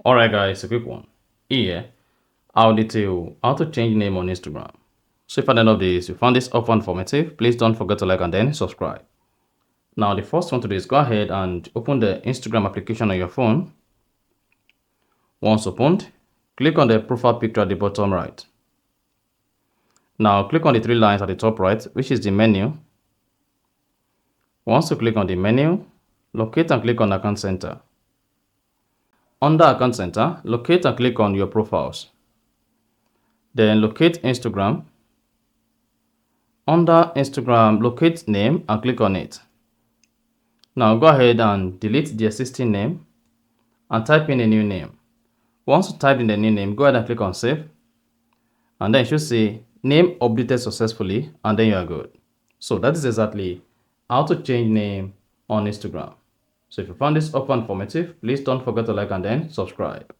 Alright guys, a quick one. Here, I'll detail how to change name on Instagram. So if at the end of this, you found this helpful and informative, please don't forget to like and then subscribe. Now the first one to do is go ahead and open the Instagram application on your phone. Once opened, click on the profile picture at the bottom right. Now click on the three lines at the top right, which is the menu. Once you click on the menu, locate and click on Account Center. Under Account Center, locate and click on your profiles. Then locate Instagram. Under Instagram, locate name and click on it. Now go ahead and delete the existing name and type in a new name. Once you type in the new name, go ahead and click on save. And then it should say name updated successfully, and then you are good. So that is exactly how to change name on Instagram. So if you found this helpful and informative, please don't forget to like and then subscribe.